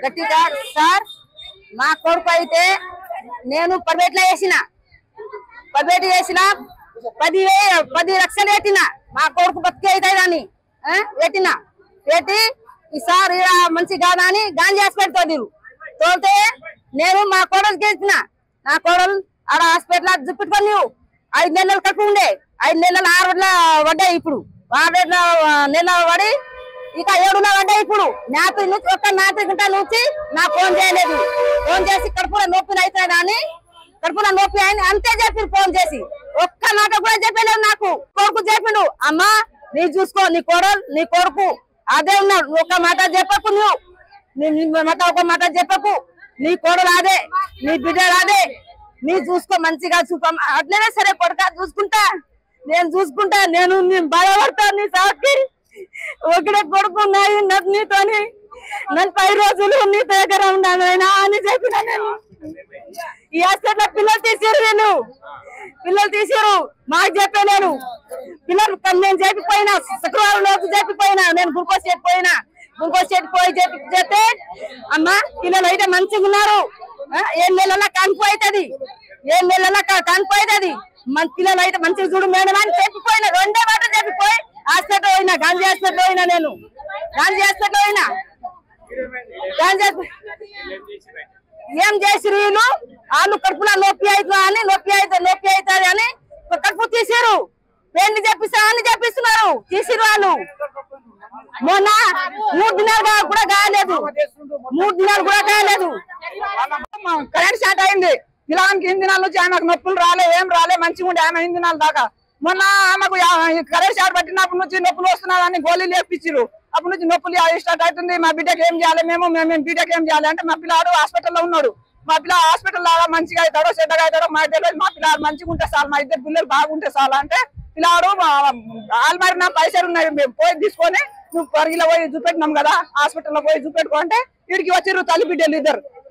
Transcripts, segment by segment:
గట్టిగా సార్ మా కొడుకు అయితే నేను ప్రైవేట్లో వేసిన 10 లక్షలు పెట్టిన మా కొడుకు బతికే అవుతాయని పెట్టి ఈసారి మంచి కాదా అని గాంధీ హాస్పిటల్ తోలితే నేను మా కోడలు గెలిచిన నా కోడలు ఆడ హాస్పిటల్ చూపెట్టుకొని నువ్వు 5 నెలలు కట్టు ఉండే 5 నెలలు 6 రోజుల పడ్డాయి ఇప్పుడు 6 నెలలు పడి ఇక 7 పడ్డాయి ఇప్పుడు నాతి నుంచి ఒక్క నాతి గుంట నుంచి నా ఫోన్ చేయలేదు ఫోన్ చేసి కడుపులో నొప్పి అవుతుంది అని కడుపులో నొప్పి అని అంతే చెప్పిండు ఫోన్ చేసి ఒక్క మాట కూడా చెప్పలేదు నాకు కొడుకు చెప్పిండు అమ్మా నీ చూసుకో నీ కోడలు నీ కొడుకు అదే ఉన్నాడు ఒక మాట చెప్పకు నువ్వు ఒక మాట చెప్పకు నీ కోడలు అదే నీ బిడ్డ అదే నీ చూసుకో మంచిగా చూసుకో అట్లనే సరే కొడుక చూసుకుంటా నేను చూసుకుంటా నేను బాధపడతా నీ సాకి ఒకటే కొడుకు నీతోని నన్ను 10 రోజులు నీ దగ్గర ఉన్నాను అని చెప్పిన నేను ఈ హాస్పిటల్ పిల్లలు తీసారు మాకు చెప్పే నేను పిల్లలు నేను చెప్పిపోయినా శుక్రవారం లోపు చెప్పిపోయినా నేను గ్లూకోజ్ చెప్పిపోయి చెప్తే అమ్మా పిల్లలు అయితే మంచిగా ఉన్నారు 7 నెలల కనుపు అవుతుంది 7 నెలల కనుపు అవుతుంది మన పిల్లలు అయితే మంచిగా చూడు మేడం అని చెప్పిపోయినా 2 మాట చెప్పిపోయి హాస్పిటల్ పోయినా గాంధీ హాస్పిటల్ పోయినా నేను ఏం చేసిరు వీళ్ళు వాళ్ళు కడుపులో నొప్పి అవుతుంది అని కడుపు తీసారు పెళ్లి చెప్పిస్తా అని చెప్పిస్తున్నారు తీసిరు వాళ్ళు మొన్న 3 దినాలు కూడా కాలేదు కరెంట్ స్టార్ట్ అయింది పిల్లలకి 8 దినాల నుంచి ఆమెకు నొప్పులు ఏం రాలే మంచిగా ఉండే ఆమె 8 దినాల దాకా మొన్న ఆమెకు కరెంట్ స్టార్ట్ పట్టినప్పటి నుంచి నొప్పులు వస్తున్నారని గోళీలు వేపించారు అప్పటి నుంచి నొప్పులు స్టార్ట్ అవుతుంది మా బిడ్డకి ఏం చేయాలి మేము బిడ్డకి ఏం చేయాలి అంటే మా పిల్లాడు హాస్పిటల్లో ఉన్నాడు మా పిల్లలు హాస్పిటల్ లాగా మంచిగా అవుతాడో చెడ్డగా అవుతాడో మాకు తెలియదు మా పిల్లాడు మంచిగా ఉంటే చాలు మా ఇద్దరు పిల్లలు బాగుంటే చాలు అంటే పిల్లాడు ఆల్మారి నా పైసలు ఉన్నాయి మేము పోయి తీసుకొని నువ్వు పరిగిలో పోయి చూపెట్టినాం కదా హాస్పిటల్లో పోయి చూపెట్టుకుంటే వీడికి వచ్చిర్రు తల్లి బిడ్డలు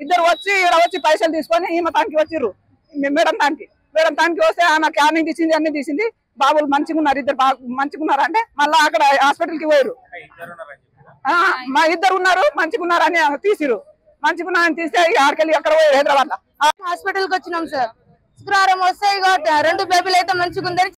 ఇద్దరు వచ్చి ఇక్కడ వచ్చి పైసలు తీసుకొని ఈమె తానికి వచ్చిర్రు మేడం తానికి వస్తే ఆమె క్యానింగ్ తీసింది అన్ని తీసింది బాబులు మంచిగా ఉన్నారు ఇద్దరు మంచిగా ఉన్నారు అంటే మళ్ళీ అక్కడ హాస్పిటల్ కి పోయారు మా ఇద్దరు ఉన్నారు మంచిగా ఉన్నారు అని తీసిరు మంచిగా ఉన్నారని తీస్తే ఆడికెళ్ళి అక్కడ పోయారు హైదరాబాద్ లో హాస్పిటల్ కి వచ్చినాం సార్ శుక్రవారం వస్తే 2 బేబీలు అయితే మంచిగా ఉందని